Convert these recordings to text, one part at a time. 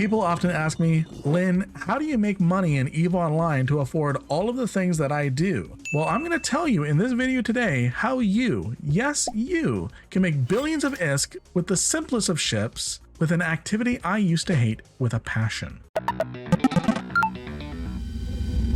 People often ask me, Lynn, how do you make money in EVE Online to afford all of the things that I do? Well, I'm going to tell you in this video today how you, yes you, can make billions of ISK with the simplest of ships with an activity I used to hate with a passion.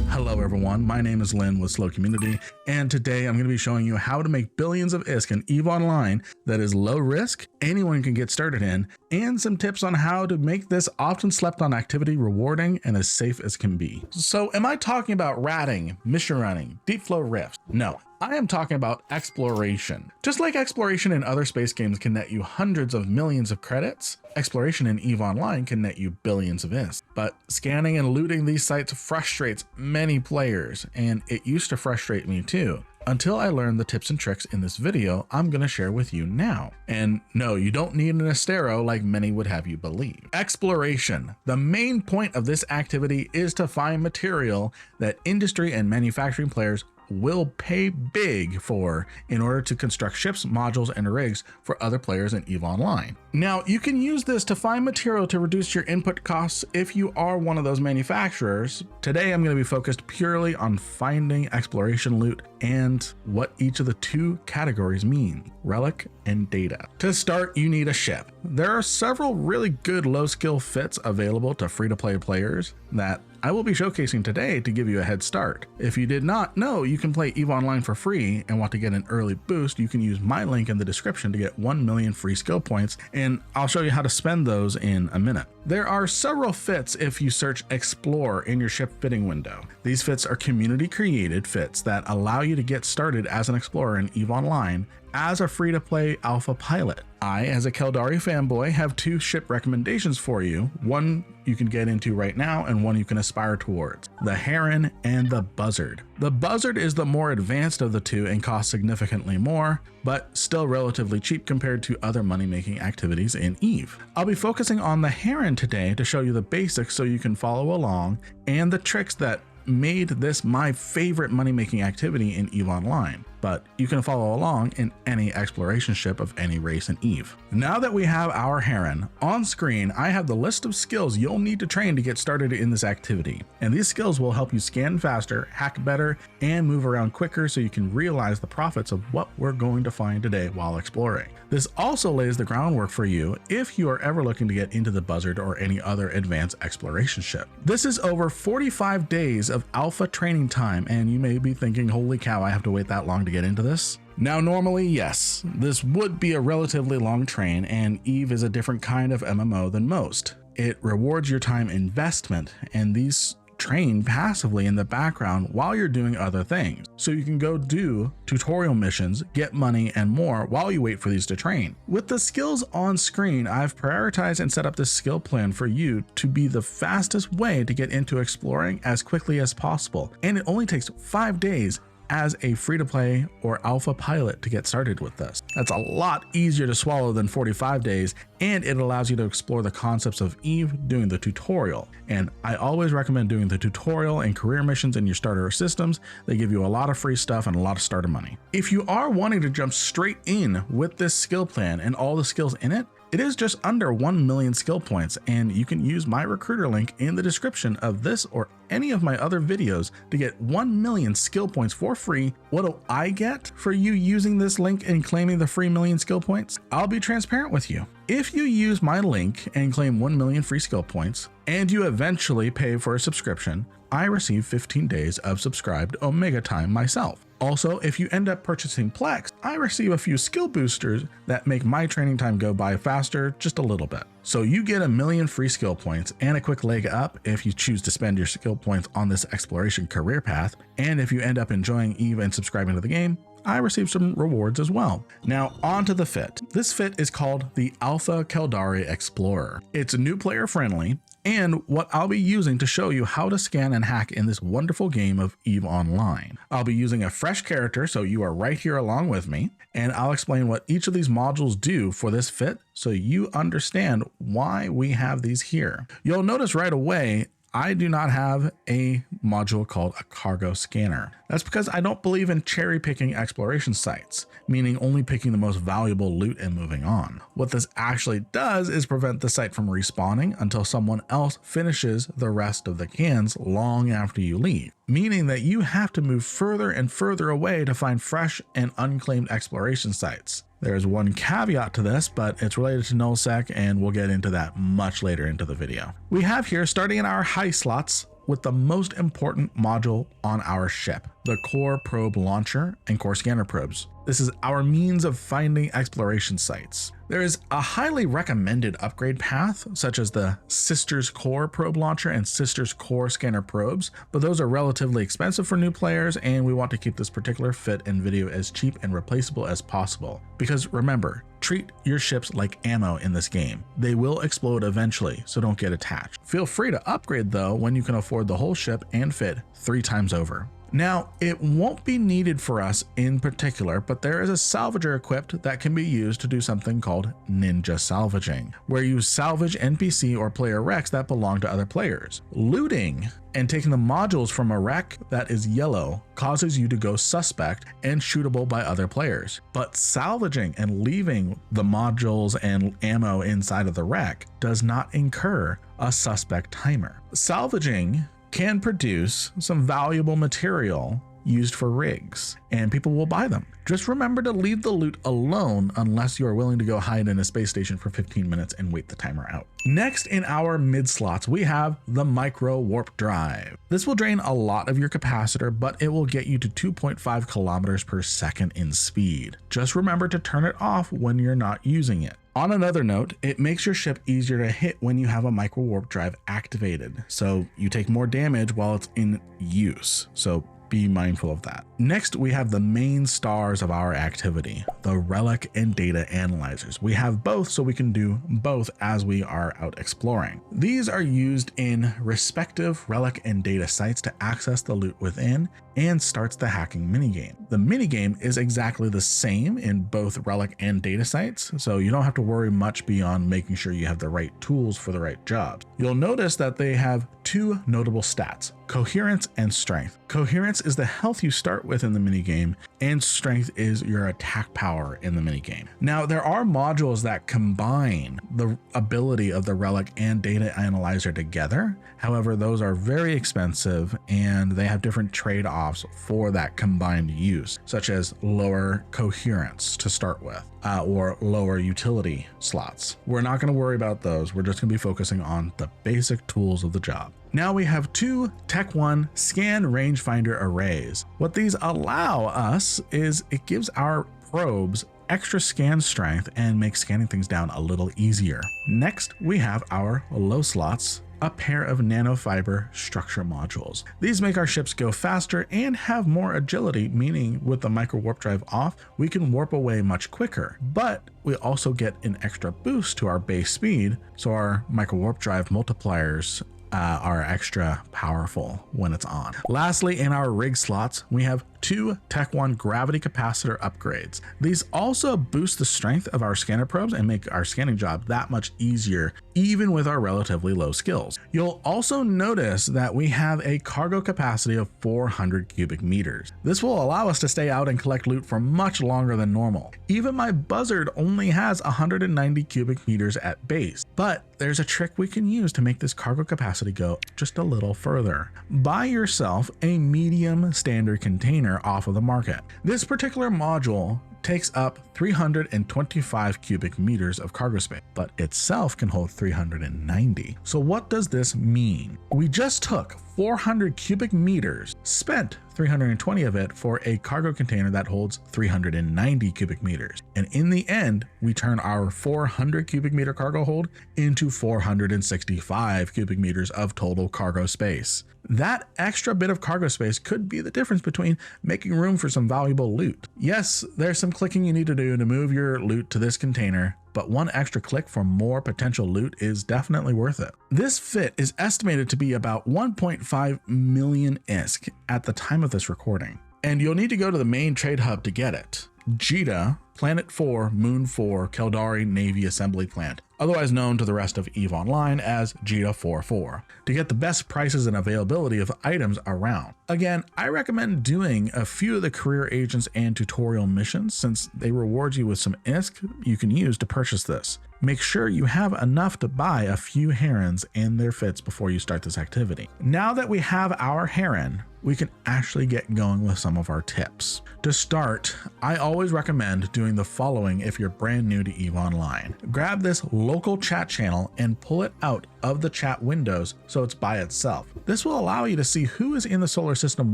Hello everyone, my name is Lynn with Slow Community, and today I'm going to be showing you how to make billions of ISK in EVE Online that is low risk, anyone can get started in, and some tips on how to make this often slept on activity rewarding and as safe as can be. So am I talking about ratting, mission running, deep flow rifts? No. I am talking about exploration. Just like exploration in other space games can net you hundreds of millions of credits, exploration in EVE Online can net you billions of ISK. But scanning and looting these sites frustrates many players, and it used to frustrate me too, until I learned the tips and tricks in this video I'm going to share with you now. And no, you don't need an Astero like many would have you believe. Exploration. The main point of this activity is to find material that industry and manufacturing players will pay big for in order to construct ships, modules, and rigs for other players in EVE Online. Now, you can use this to find material to reduce your input costs if you are one of those manufacturers. Today, I'm going to be focused purely on finding exploration loot and what each of the two categories mean, relic and data. To start, you need a ship. There are several really good low skill fits available to free-to-play players that I will be showcasing today to give you a head start. If you did not know you can play EVE Online for free and want to get an early boost, you can use my link in the description to get 1 million free skill points, and I'll show you how to spend those in a minute. There are several fits if you search Explore in your ship fitting window. These fits are community created fits that allow you to get started as an explorer in EVE Online as a free-to-play alpha pilot. I, as a Caldari fanboy, have two ship recommendations for you. One you can get into right now and one you can aspire towards. The Heron and the Buzzard. The Buzzard is the more advanced of the two and costs significantly more, but still relatively cheap compared to other money-making activities in EVE. I'll be focusing on the Heron today to show you the basics so you can follow along and the tricks that made this my favorite money-making activity in EVE Online, but you can follow along in any exploration ship of any race in EVE. Now that we have our Heron on screen, I have the list of skills you'll need to train to get started in this activity, and these skills will help you scan faster, hack better, and move around quicker so you can realize the profits of what we're going to find today while exploring. This also lays the groundwork for you if you are ever looking to get into the Buzzard or any other advanced exploration ship. This is over 45 days of alpha training time, and you may be thinking, holy cow, I have to wait that long to get into this? Now, normally, yes, this would be a relatively long train, and EVE is a different kind of MMO than most. It rewards your time investment, and these train passively in the background while you're doing other things. So you can go do tutorial missions, get money and more while you wait for these to train. With the skills on screen, I've prioritized and set up this skill plan for you to be the fastest way to get into exploring as quickly as possible. And it only takes 5 days as a free-to-play or alpha pilot to get started with this. That's a lot easier to swallow than 45 days, and it allows you to explore the concepts of EVE doing the tutorial. And I always recommend doing the tutorial and career missions in your starter systems. They give you a lot of free stuff and a lot of starter money. If you are wanting to jump straight in with this skill plan and all the skills in it, it is just under 1 million skill points, and you can use my recruiter link in the description of this or any of my other videos to get 1 million skill points for free. What do I get for you using this link and claiming the free million skill points? I'll be transparent with you. If you use my link and claim 1 million free skill points, and you eventually pay for a subscription, I receive 15 days of subscribed Omega time myself. Also, if you end up purchasing Plex, I receive a few skill boosters that make my training time go by faster just a little bit. So you get 1 million free skill points and a quick leg up if you choose to spend your skill points on this exploration career path. And if you end up enjoying EVE and subscribing to the game, I received some rewards as well. Now on to the fit. This fit is called the AIR Caldari Explorer. It's new player friendly and what I'll be using to show you how to scan and hack in this wonderful game of EVE Online. I'll be using a fresh character, so you are right here along with me, and I'll explain what each of these modules do for this fit so you understand why we have these here. You'll notice right away I do not have a module called a cargo scanner. That's because I don't believe in cherry picking exploration sites, meaning only picking the most valuable loot and moving on. What this actually does is prevent the site from respawning until someone else finishes the rest of the cans long after you leave, meaning that you have to move further and further away to find fresh and unclaimed exploration sites. There's one caveat to this, but it's related to nullsec, and we'll get into that much later into the video. We have here, starting in our high slots, with the most important module on our ship, the core probe launcher and core scanner probes. This is our means of finding exploration sites. There is a highly recommended upgrade path, such as the Sisters Core Probe Launcher and Sisters Core Scanner Probes, but those are relatively expensive for new players, and we want to keep this particular fit and video as cheap and replaceable as possible. Because remember, treat your ships like ammo in this game. They will explode eventually, so don't get attached. Feel free to upgrade though when you can afford the whole ship and fit 3 times over. Now, it won't be needed for us in particular, but there is a salvager equipped that can be used to do something called ninja salvaging, where you salvage NPC or player wrecks that belong to other players. Looting and taking the modules from a wreck that is yellow causes you to go suspect and shootable by other players. But salvaging and leaving the modules and ammo inside of the wreck does not incur a suspect timer. Salvaging can produce some valuable material used for rigs, and people will buy them. Just remember to leave the loot alone unless you are willing to go hide in a space station for 15 minutes and wait the timer out. Next in our mid slots, we have the micro warp drive. This will drain a lot of your capacitor, but it will get you to 2.5 kilometers per second in speed. Just remember to turn it off when you're not using it. On another note, it makes your ship easier to hit when you have a micro warp drive activated, so you take more damage while it's in use. So be mindful of that. Next, we have the main stars of our activity, the relic and data analyzers. We have both, so we can do both as we are out exploring. These are used in respective relic and data sites to access the loot within and starts the hacking minigame. The minigame is exactly the same in both relic and data sites, so you don't have to worry much beyond making sure you have the right tools for the right jobs. You'll notice that they have 2 notable stats, coherence and strength. Coherence is the health you start with in the minigame, and strength is your attack power in the minigame. Now, there are modules that combine the ability of the relic and data analyzer together. However, those are very expensive and they have different trade-offs for that combined use, such as lower coherence to start with, or lower utility slots. We're not going to worry about those. We're just going to be focusing on the basic tools of the job. Now we have 2 Tech 1 scan rangefinder arrays. What these allow us is it gives our probes extra scan strength and makes scanning things down a little easier. Next, we have our low slots, a pair of nanofiber structure modules. These make our ships go faster and have more agility, meaning with the micro warp drive off, we can warp away much quicker, but we also get an extra boost to our base speed, so our micro warp drive multipliers are extra powerful when it's on. Lastly, in our rig slots, we have 2 Tech 1 gravity capacitor upgrades. These also boost the strength of our scanner probes and make our scanning job that much easier, even with our relatively low skills. You'll also notice that we have a cargo capacity of 400 cubic meters. This will allow us to stay out and collect loot for much longer than normal. Even my Buzzard only has 190 cubic meters at base, but there's a trick we can use to make this cargo capacity go just a little further. Buy yourself a medium standard container off of the market. This particular module takes up 325 cubic meters of cargo space, but itself can hold 390. So what does this mean? We just took 400 cubic meters, spent 320 of it for a cargo container that holds 390 cubic meters. And in the end, we turn our 400 cubic meter cargo hold into 465 cubic meters of total cargo space. That extra bit of cargo space could be the difference between making room for some valuable loot. Yes, there's some clicking you need to do to move your loot to this container, but one extra click for more potential loot is definitely worth it. This fit is estimated to be about 1.5 million ISK at the time of this recording, and you'll need to go to the main trade hub to get it. JITA, Planet 4, Moon 4, Caldari Navy Assembly Plant. otherwise known to the rest of EVE Online as GTA44, to get the best prices and availability of items around. Again, I recommend doing a few of the career agents and tutorial missions since they reward you with some ISK you can use to purchase this. Make sure you have enough to buy a few Herons and their fits before you start this activity. Now that we have our Heron, we can actually get going with some of our tips. To start, I always recommend doing the following if you're brand new to EVE Online. Grab this local chat channel and pull it out of the chat windows so it's by itself. This will allow you to see who is in the solar system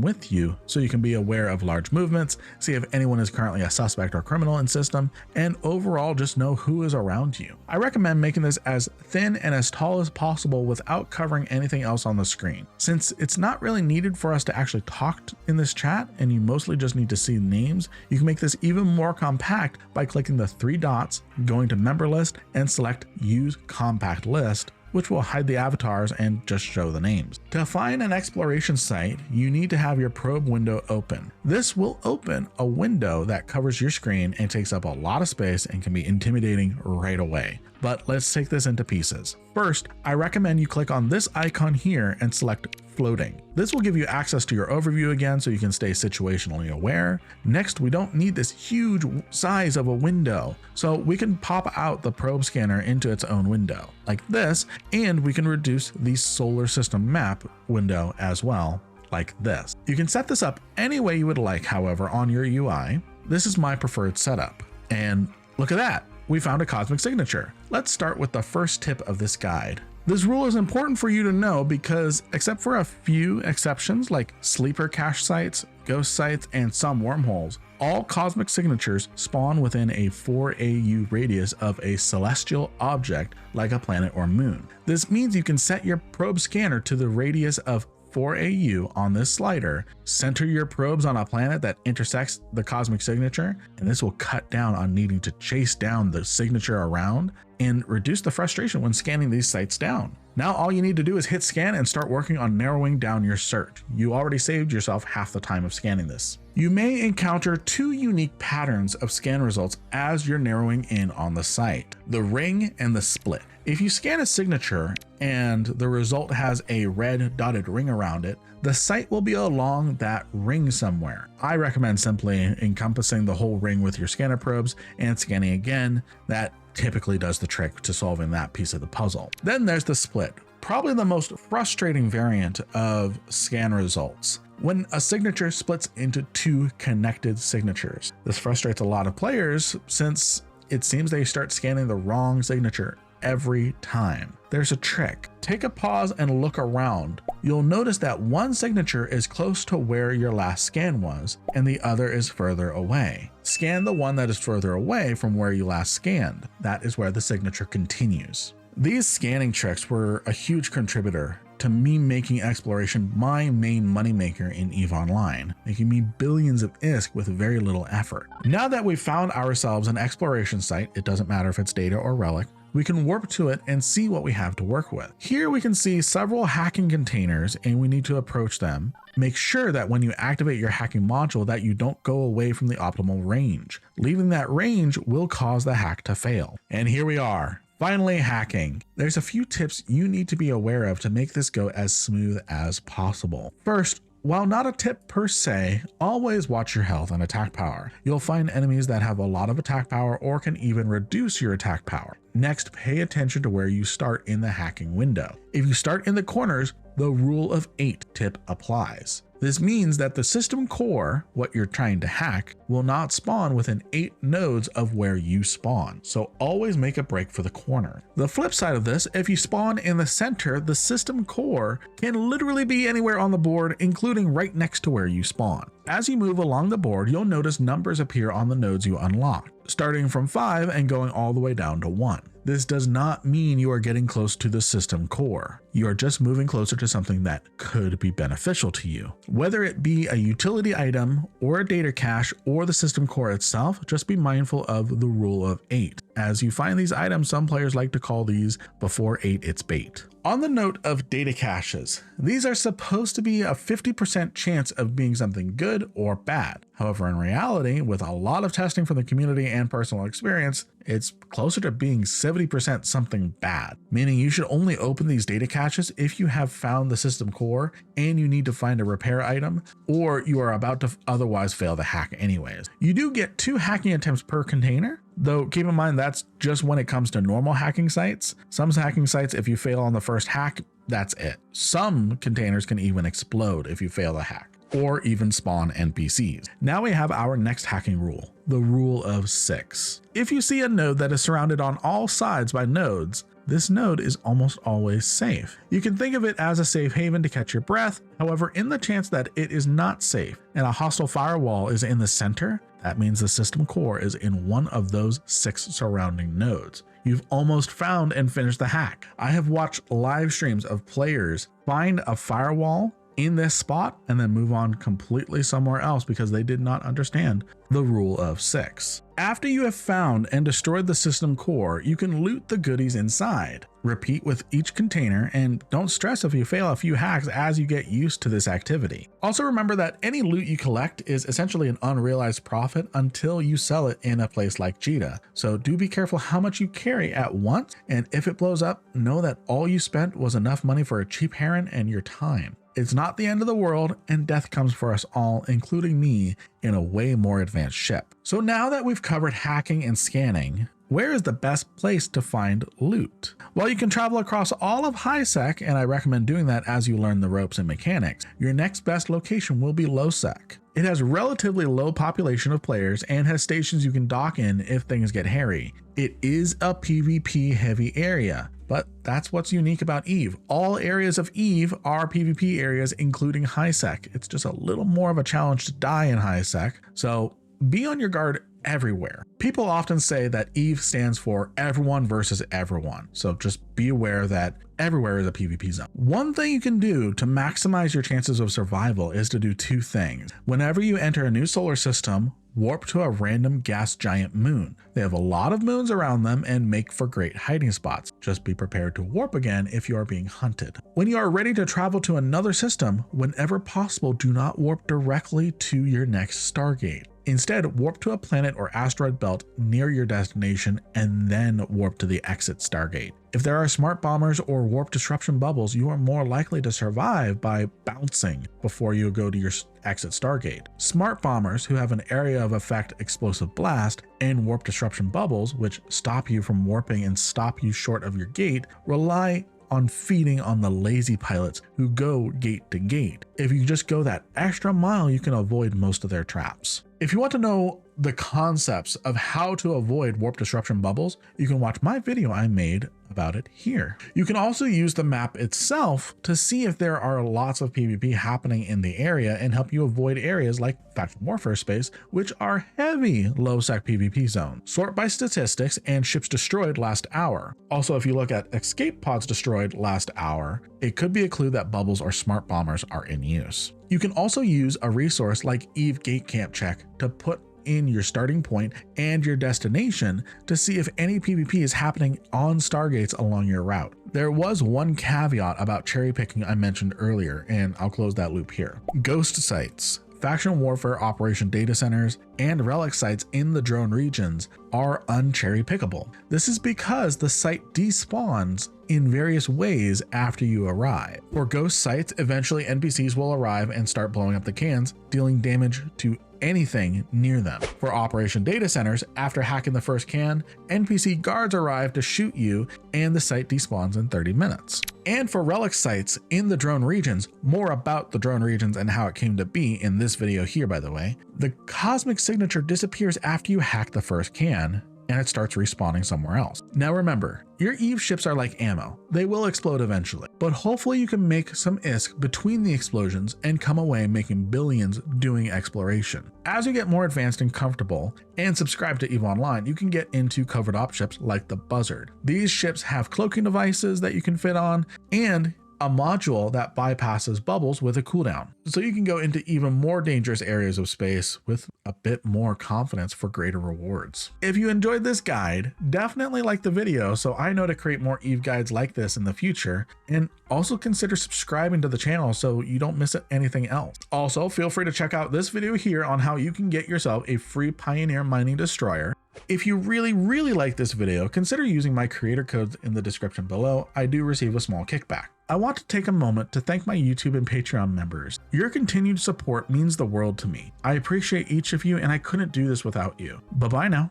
with you so you can be aware of large movements, see if anyone is currently a suspect or criminal in system, and overall just know who is around you. I recommend making this as thin and as tall as possible without covering anything else on the screen. Since it's not really needed for us to actually talk in this chat and you mostly just need to see names, you can make this even more compact by clicking the 3 dots, going to member list, and select use compact list, which will hide the avatars and just show the names. To find an exploration site, you need to have your probe window open. This will open a window that covers your screen and takes up a lot of space and can be intimidating right away. But let's take this into pieces. First, I recommend you click on this icon here and select floating. This will give you access to your overview again so you can stay situationally aware. Next, we don't need this huge size of a window, so we can pop out the probe scanner into its own window like this, and we can reduce the solar system map window as well like this. You can set this up any way you would like, however, on your UI. This is my preferred setup, and look at that. We found a cosmic signature. Let's start with the first tip of this guide. This rule is important for you to know because except for a few exceptions like sleeper cache sites, ghost sites, and some wormholes, all cosmic signatures spawn within a 4 AU radius of a celestial object like a planet or moon. This means you can set your probe scanner to the radius of 4 AU on this slider, center your probes on a planet that intersects the cosmic signature, and this will cut down on needing to chase down the signature around and reduce the frustration when scanning these sites down. Now all you need to do is hit scan and start working on narrowing down your search. You already saved yourself half the time of scanning this. You may encounter 2 unique patterns of scan results as you're narrowing in on the site: the ring and the split. If you scan a signature and the result has a red dotted ring around it, the site will be along that ring somewhere. I recommend simply encompassing the whole ring with your scanner probes and scanning again. That typically does the trick to solving that piece of the puzzle. Then there's the split, probably the most frustrating variant of scan results. When a signature splits into 2 connected signatures. This frustrates a lot of players since it seems they start scanning the wrong signature every time. There's a trick. Take a pause and look around. You'll notice that one signature is close to where your last scan was, and the other is further away. Scan the one that is further away from where you last scanned. That is where the signature continues. These scanning tricks were a huge contributor to me making exploration my main moneymaker in EVE Online, making me billions of ISK with very little effort. Now that we've found ourselves an exploration site, it doesn't matter if it's data or relic, we can warp to it and see what we have to work with. Here we can see several hacking containers and we need to approach them. Make sure that when you activate your hacking module that you don't go away from the optimal range. Leaving that range will cause the hack to fail. And here we are. Finally, hacking. There's a few tips you need to be aware of to make this go as smooth as possible. First, while not a tip per se, always watch your health and attack power. You'll find enemies that have a lot of attack power or can even reduce your attack power. Next, pay attention to where you start in the hacking window. If you start in the corners, the rule of 8 tip applies. This means that the system core, what you're trying to hack, will not spawn within 8 nodes of where you spawn, so always make a break for the corner. The flip side of this, if you spawn in the center, the system core can literally be anywhere on the board, including right next to where you spawn. As you move along the board, you'll notice numbers appear on the nodes you unlocked, starting from 5 and going all the way down to 1. This does not mean you are getting close to the system core. You are just moving closer to something that could be beneficial to you. Whether it be a utility item or a data cache or the system core itself, just be mindful of the rule of 8. As you find these items, some players like to call these before 8 it's bait. On the note of data caches, these are supposed to be a 50% chance of being something good or bad. However, in reality, with a lot of testing from the community and personal experience, it's closer to being 70% something bad, meaning you should only open these data caches if you have found the system core and you need to find a repair item, or you are about to otherwise fail the hack anyways. You do get 2 hacking attempts per container, though keep in mind that's just when it comes to normal hacking sites. Some hacking sites, if you fail on the first hack, that's it. Some containers can even explode if you fail the hack, or even spawn NPCs. Now we have our next hacking rule, the rule of 6. If you see a node that is surrounded on all sides by nodes, this node is almost always safe. You can think of it as a safe haven to catch your breath. However, in the chance that it is not safe and a hostile firewall is in the center, that means the system core is in one of those 6 surrounding nodes. You've almost found and finished the hack. I have watched live streams of players find a firewall in this spot and then move on completely somewhere else because they did not understand the rule of 6. After you have found and destroyed the system core, you can loot the goodies inside. Repeat with each container and don't stress if you fail a few hacks as you get used to this activity. Also remember that any loot you collect is essentially an unrealized profit until you sell it in a place like Cheetah. So do be careful how much you carry at once, and if it blows up, know that all you spent was enough money for a cheap Heron and your time. It's not the end of the world, and death comes for us all, including me, in a way more advanced ship. So now that we've covered hacking and scanning, where is the best place to find loot? Well, you can travel across all of HighSec, and I recommend doing that as you learn the ropes and mechanics. Your next best location will be LowSec. It has relatively low population of players and has stations you can dock in if things get hairy. It is a PvP heavy area, but that's what's unique about EVE. All areas of EVE are PvP areas, including HighSec. It's just a little more of a challenge to die in HighSec, so be on your guard everywhere. People often say that EVE stands for everyone versus everyone, so just be aware that everywhere is a PvP zone. One thing you can do to maximize your chances of survival is to do 2 things. Whenever you enter a new solar system, warp to a random gas giant moon. They have a lot of moons around them and make for great hiding spots. Just be prepared to warp again if you are being hunted. When you are ready to travel to another system, whenever possible, do not warp directly to your next Stargate. Instead, warp to a planet or asteroid belt near your destination and then warp to the exit Stargate. If there are smart bombers or warp disruption bubbles, you are more likely to survive by bouncing before you go to your exit Stargate. Smart bombers, who have an area of effect explosive blast, and warp disruption bubbles, which stop you from warping and stop you short of your gate, rely on feeding on the lazy pilots who go gate to gate. If you just go that extra mile, you can avoid most of their traps. If you want to know the concepts of how to avoid warp disruption bubbles, you can watch my video I made about it here. You can also use the map itself to see if there are lots of PvP happening in the area and help you avoid areas like faction warfare space, which are heavy low-sec PvP zones. Sort by statistics and ships destroyed last hour. Also, if you look at escape pods destroyed last hour, it could be a clue that bubbles or smart bombers are in use. You can also use a resource like EVE Gate Camp Check to put in your starting point and your destination to see if any PvP is happening on Stargates along your route. There was one caveat about cherry picking I mentioned earlier, and I'll close that loop here. Ghost sites, faction warfare operation data centers, and relic sites in the drone regions are uncherry pickable. This is because the site despawns in various ways after you arrive. For ghost sites, eventually NPCs will arrive and start blowing up the cans, dealing damage to anything near them. For operation data centers, after hacking the first can, NPC guards arrive to shoot you and the site despawns in 30 minutes. And for relic sites in the drone regions, more about the drone regions and how it came to be in this video here, by the way, the cosmic signature disappears after you hack the first can and it starts respawning somewhere else. Now remember, your EVE ships are like ammo. They will explode eventually, but hopefully you can make some ISK between the explosions and come away making billions doing exploration. As you get more advanced and comfortable and subscribe to EVE Online, you can get into covered op ships like the Buzzard. These ships have cloaking devices that you can fit on, and a module that bypasses bubbles with a cooldown, so you can go into even more dangerous areas of space with a bit more confidence for greater rewards. If you enjoyed this guide, definitely like the video so I know to create more EVE guides like this in the future, and also consider subscribing to the channel so you don't miss anything else. Also, feel free to check out this video here on how you can get yourself a free Pioneer mining destroyer. If you really like this video, consider using my creator codes in the description below. I do receive a small kickback. I want to take a moment to thank my YouTube and Patreon members. Your continued support means the world to me. I appreciate each of you, and I couldn't do this without you. Bye-bye now.